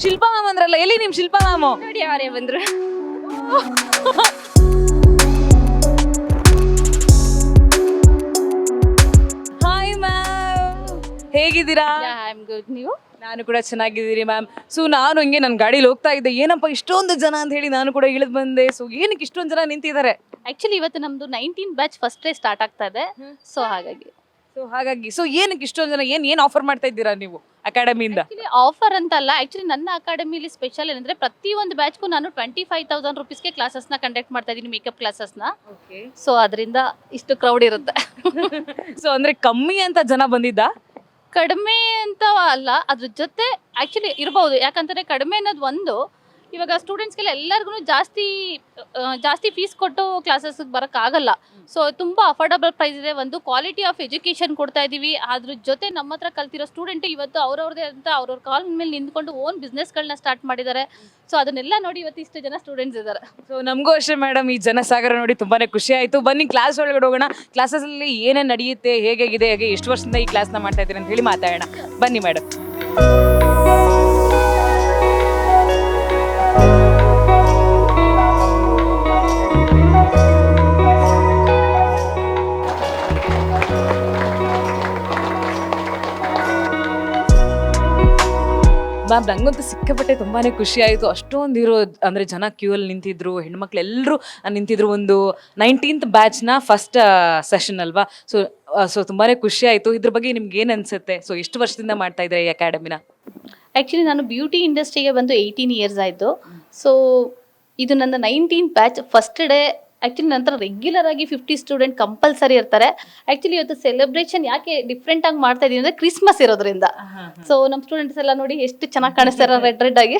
Shilpa ma'am ಅಂದ್ರಲ್ಲ, ಎಲ್ಲಿ ನಿಮ್ ಶಿಲ್ಪಾ ಮ್ಯಾಮು? ನೋಡಿ ಅವರೇ ಬಂದ್ರು. ಹಾಯ್ ಮ್ಯಾಮ್, ಹೇಗಿದ್ದೀರಾ? I am good. ನೀವು? ನಾನು ಕೂಡ ಚೆನ್ನಾಗಿದ್ದೀನಿ ಮ್ಯಾಮ್. ಸೊ ನಾನು ಹಿಂಗೆ ನನ್ನ ಗಾಡೀಲಿ ಹೋಗ್ತಾ ಇದ್ದೆ, ಏನಪ್ಪ ಇಷ್ಟೊಂದು ಜನ ಅಂತ ಹೇಳಿ ನಾನು ಕೂಡ ಇಳಿದು ಬಂದೆ. ಸೊ ಏನಕ್ಕೆ ಇಷ್ಟೊಂದು ಜನ ನಿಂತಿದ್ದಾರೆ? ಆಕ್ಚುಲಿ ಇವತ್ತು ನಮ್ದು 19 ಬ್ಯಾಚ್ ಫಸ್ಟ್ ಡೇ ಸ್ಟಾರ್ಟ್ ಆಗ್ತಾ ಇದೆ. ಸೊ ಹಾಗಾಗಿ ಸೊ ಏನಕ್ಕೆ ಇಷ್ಟೊಂದು ಜನ, ಏನ್ ಆಫರ್ ಮಾಡ್ತಾ ಇದ್ದೀರಾ ನೀವು ಅಕಾಡೆಮಿಯಿಂದ? ಆಕ್ಚುಲಿ ಆಫರ್ ಅಂತ ಅಲ್ಲ, ಆಕ್ಚುಲಿ ನನ್ನ ಅಕಾಡೆಮಿಲಿ ಸ್ಪೆಷಲ್ ಏನಂದ್ರೆ ಪ್ರತಿ ಒಂದು ಬ್ಯಾಚ್ಗೂ ನಾನು 25,000 ರುಪೀಸ್ಗೆ ಕ್ಲಾಸಸ್ನ ಕಂಡಕ್ಟ್ ಮಾಡ್ತಾ ಇದ್ದೀನಿ, ಮೇಕಪ್ ಕ್ಲಾಸಸ್ನ. ಸೊ ಅದರಿಂದ ಇಷ್ಟು ಕ್ರೌಡ್ ಇರುತ್ತೆ. ಸೊ ಅಂದ್ರೆ ಕಮ್ಮಿ ಅಂತ ಜನ ಬಂದಿದ್ದ? ಕಡಿಮೆ ಅಂತ ಅಲ್ಲ, ಅದ್ರ ಜೊತೆ ಆಕ್ಚುಲಿ ಇರಬಹುದು. ಯಾಕಂತಂದ್ರೆ ಕಡಿಮೆ ಅನ್ನೋದು ಒಂದು, ಇವಾಗ ಸ್ಟೂಡೆಂಟ್ಸ್ಗೆಲ್ಲ ಎಲ್ಲರಿಗೂ ಜಾಸ್ತಿ ಫೀಸ್ ಕೊಟ್ಟು ಕ್ಲಾಸಸ್ ಬರೋಕ್ಕಾಗಲ್ಲ. ಸೊ ತುಂಬ ಅಫೋರ್ಡಬಲ್ ಪ್ರೈಸ್ ಇದೆ. ಒಂದು ಕ್ವಾಲಿಟಿ ಆಫ್ ಎಜುಕೇಷನ್ ಕೊಡ್ತಾ ಇದ್ದೀವಿ. ಅದ್ರ ಜೊತೆ ನಮ್ಮ ಹತ್ರ ಕಲ್ತಿರೋ ಸ್ಟೂಡೆಂಟ್ ಇವತ್ತು ಅವ್ರವ್ರದೇ ಅಂತ ಅವ್ರವ್ರ ಕಾಲ್ ಮೇಲೆ ನಿಂತ್ಕೊಂಡು ಓನ್ ಬಿಸ್ನೆಸ್ಗಳನ್ನ ಸ್ಟಾರ್ಟ್ ಮಾಡಿದ್ದಾರೆ. ಸೊ ಅದನ್ನೆಲ್ಲ ನೋಡಿ ಇವತ್ತು ಇಷ್ಟು ಜನ ಸ್ಟೂಡೆಂಟ್ಸ್ ಇದ್ದಾರೆ. ಸೊ ನಮಗೂ ಅಷ್ಟೇ ಮೇಡಮ್, ಈ ಜನಸಾಗರ ನೋಡಿ ತುಂಬಾನೇ ಖುಷಿ ಆಯಿತು. ಬನ್ನಿ ಕ್ಲಾಸ್ ಒಳಗಡೆ ಹೋಗೋಣ. ಕ್ಲಾಸಲ್ಲಿ ಏನೇನು ನಡೆಯುತ್ತೆ, ಹೇಗಿದೆ, ಎಷ್ಟು ವರ್ಷದಿಂದ ಈ ಕ್ಲಾಸ್ನ ಮಾಡ್ತಾ ಇದ್ದೀರಿ ಅಂತ ಹೇಳಿ ಮಾತಾಡೋಣ. ಬನ್ನಿ ಮೇಡಮ್. ಮ್ಯಾಮ್, ನಂಗಂತೂ ಸಿಕ್ಕಾಪಟ್ಟೆ ತುಂಬಾನೇ ಖುಷಿ ಆಯಿತು. ಅಷ್ಟೊಂದು ಅಂದರೆ ಜನ ಕ್ಯೂ ಅಲ್ಲಿ ನಿಂತಿದ್ರು, ಹೆಣ್ಮಕ್ಳು ಎಲ್ಲರೂ ನಿಂತಿದ್ರು. ಒಂದು 19th ಬ್ಯಾಚ್ನ ಫಸ್ಟ್ ಸೆಷನ್ ಅಲ್ವಾ? ಸೊ ತುಂಬಾನೇ ಖುಷಿ ಆಯಿತು. ಇದ್ರ ಬಗ್ಗೆ ನಿಮ್ಗೆ ಏನು ಅನ್ಸುತ್ತೆ? ಸೊ ಎಷ್ಟು ವರ್ಷದಿಂದ ಮಾಡ್ತಾ ಇದ್ದಾರೆ ಈ ಅಕಾಡೆಮಿನ? ಆ್ಯಕ್ಚುಲಿ ನಾನು ಬ್ಯೂಟಿ ಇಂಡಸ್ಟ್ರಿಗೆ ಬಂದು 18 ಇಯರ್ಸ್ ಆಯಿತು. ಸೊ ಇದು ನನ್ನ 19th batch first day. Actually ನಂತರ ರೆಗ್ಯುಲರ್ ಆಗಿ 50 ಸ್ಟೂಡೆಂಟ್ ಕಂಪಲ್ಸರಿ ಇರ್ತಾರೆ. ಆ್ಯಕ್ಚುಲಿ ಇವತ್ತು ಸೆಲೆಬ್ರೇಷನ್ ಯಾಕೆ ಡಿಫ್ರೆಂಟ್ ಆಗಿ ಮಾಡ್ತಾ ಇದೀನಿ ಅಂದರೆ ಕ್ರಿಸ್ಮಸ್ ಇರೋದ್ರಿಂದ. ಸೊ ನಮ್ಮ ಸ್ಟೂಡೆಂಟ್ಸ್ ಎಲ್ಲ ನೋಡಿ ಎಷ್ಟು ಚೆನ್ನಾಗಿ ಕಾಣಿಸ್ತಾರೆ ರೆಡ್ ಆಗಿ.